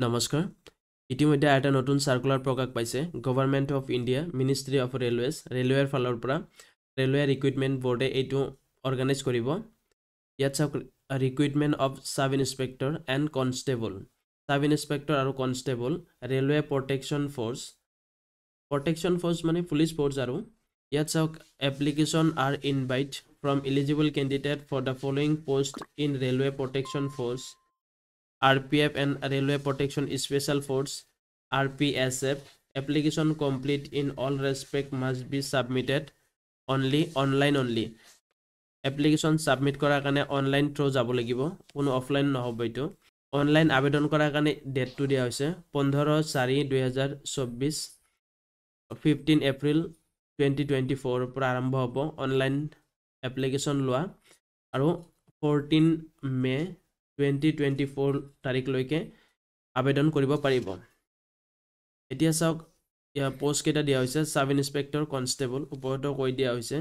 নমস্কাৰ ইতিমধ্যে এটা নতুন সাৰ্কুলাৰ প্ৰকাশ পাইছে গভৰ্নমেন্ট অফ ইন্ডিয়া মিনিস্ট্ৰি অফ ৰেলওয়েজ ৰেলৱেৰ ফালৰ পৰা ৰেলৱে ৰিক্ৰুইটমেন্ট বোৰ্ডে এইটো অৰ্গানাইজ কৰিব ইয়াত চাওক recruitment of sub inspector and constable sub inspector আৰু কনষ্টেবল ৰেলৱে প্ৰটেকশ্যন ফ'ৰ্চ মানে পুলিচ ফ'ৰ্চ আৰু ইয়াত চাওক application are invite from eligible candidate for the following post in railway protection force RPF and Railway Protection Special Force RPSF. Application complete in all respect must be submitted online only. Application submit করার কারণে online through যাব লাগিব কোনো offline নহব এটো online আবেদন করার কারণে ডেট টু দিয়া হৈছে 15/4/2024 15 এপ্রিল 2024 পৰা আৰম্ভ হ'ব অনলাইন এপ্লিকেশন লোৱা আৰু 14 মে 2024 তাৰিখ লৈকে আবেদন কৰিব পাৰিব এতিয়া চাওক ইয়া পোষ্ট কেটা দিয়া হৈছে সাব ইন্সপেক্টৰ কনষ্টেবল ওপৰতো কৈ দিয়া হৈছে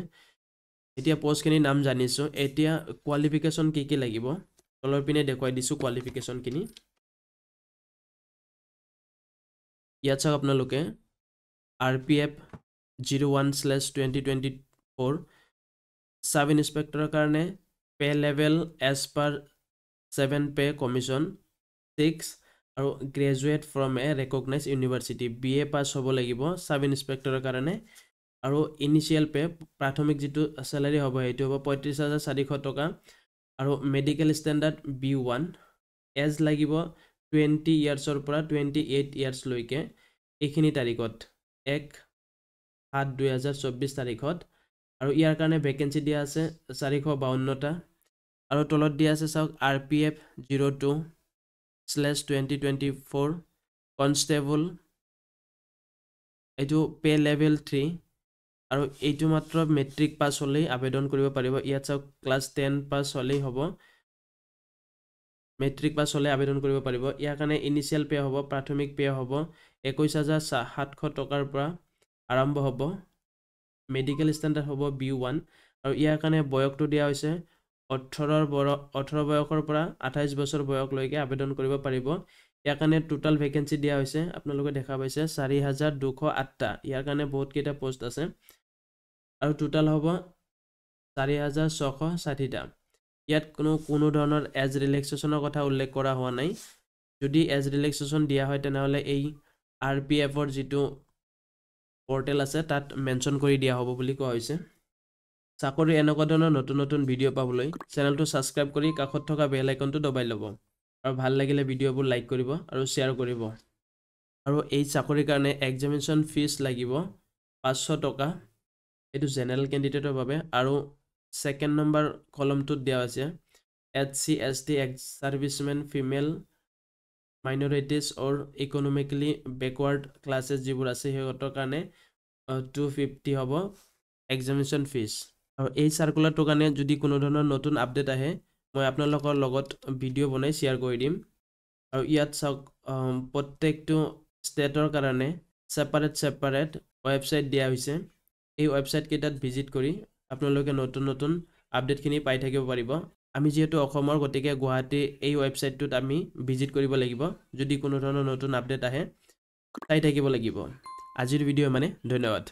এতিয়া পোষ্ট কিনি নাম জানিছো এতিয়া কোৱালিফিকেশন কি লাগিব তলৰ পিনে দেখুৱাই দিছো কোৱালিফিকেশন কিনি ইয়াত চাওক আপোনালোকে RPF 01/2024 সাব ইন্সপেক্টৰৰ কাৰণে pay level as per 7 pay commission 6 আৰু graduate from a recognised university BA pass হ'ব লাগিব সাব ইন্সপেক্টৰৰ কাৰণে আৰু ইনিশিয়াল পে প্ৰাথমিক যেটো স্যালাৰি হ'ব হেতু হ'ব 35400 টকা আৰু মেডিকেল ষ্টেণ্ডাৰ্ড B1 এজ লাগিব 20 ইয়াৰ্ছৰ পৰা 28 ইয়াৰ্ছ লৈকে এইখিনি তাৰিখত 1/7/2024 তাৰিখত আৰু ইয়াৰ কাৰণে ভেকেন্সি দিয়া আছে 452টা আৰু তলত দিয়া আছে চাওক RPF 02/2024 কনষ্টেবল এটো পে লেভেল 3 আৰু এইটো মাত্ৰ মেট্ৰিক পাস হ'লেই আবেদন কৰিব পাৰিব ইয়াত চাওক ক্লাস 10 পাস হ'লেই হ'ব মেট্ৰিক পাস হ'লে আবেদন কৰিব পাৰিব ইয়াৰ কাৰণে ইনিশিয়াল পে হ'ব প্ৰাথমিক পে হ'ব 21700 টকাৰ পৰা আৰম্ভ হ'ব মেডিকেল ষ্টেণ্ডাৰ্ড হ'ব B1 আৰু ইয়াৰ কাৰণে বয়সটো দিয়া হৈছে 18 বয়সৰ পৰা 28 বছৰ বয়সলৈকে আবেদন কৰিব পাৰিব ইয়াৰ কাৰণে টোটাল ভেকেন্সি দিয়া হৈছে আপোনালোকে দেখা পাইছে 4208টা ইয়াৰ কাৰণে বহুত কেইটা পোষ্ট আছে আৰু টোটাল হ'ব 4660টা ইয়াত কোনো ধৰণৰ এজ ৰিলেক্সেশনৰ কথা উল্লেখ কৰা হোৱা নাই যদি এজ ৰিলেক্সেশন দিয়া হয় তেনেহলে এই RPF ৰ যেটো পোৰ্টেল আছে তাত মেনশন কৰি দিয়া হ'ব বুলি কোৱা হৈছে চাকৰি এনেকুৱা ধৰণৰ নতুন ভিডিঅ' পাবলৈ চেনেলটো সাবস্ক্ৰাইব কৰি কাষত থকা বেল আইকনটো দবাই ল'ব আৰু ভাল লাগিলে ভিডিঅ'বোৰ লাইক কৰিব আৰু শেয়াৰ কৰিব আৰু এই চাকৰিৰ কাৰণে এক্সামিনেশন ফিজ লাগিব 500 টকা এটো জেনাৰেল ক্যান্ডিডেটৰ বাবে আৰু সেকেন্ড নম্বৰ কলমটোত দিয়া আছে SC ST ex servicemen female minorities or economically backward classes যিবোৰ আছে হেতৰ কাৰণে 250 হ'ব এক্সামিনেশন ফিজ আৰু এই সাৰ্কুলাৰটোৰ কাৰণে যদি কোনো ধৰণৰ নতুন আপডেট আহে মই আপোনালোকৰ লগত ভিডিঅ' বনাই শেয়াৰ কৰি দিম আৰু ইয়াত চাওক প্ৰত্যেকটো ষ্টেটৰ কাৰণে সেপাৰেট ওয়েবসাইট দিয়া হৈছে এই ওয়েবসাইট কেইটাত ভিজিট কৰি আপোনালোকে নতুন আপডেটখিনি পাই থাকিব পাৰিব আমি যেহেতু অসমৰ গতিকে গুৱাহাটী এই ওয়েবসাইটটোত আমি ভিজিট কৰিব লাগিব যদি কোনো ধৰণৰ নতুন আপডেট আহে চাই থাকিব লাগিব আজিৰ ভিডিঅ' মানে ধন্যবাদ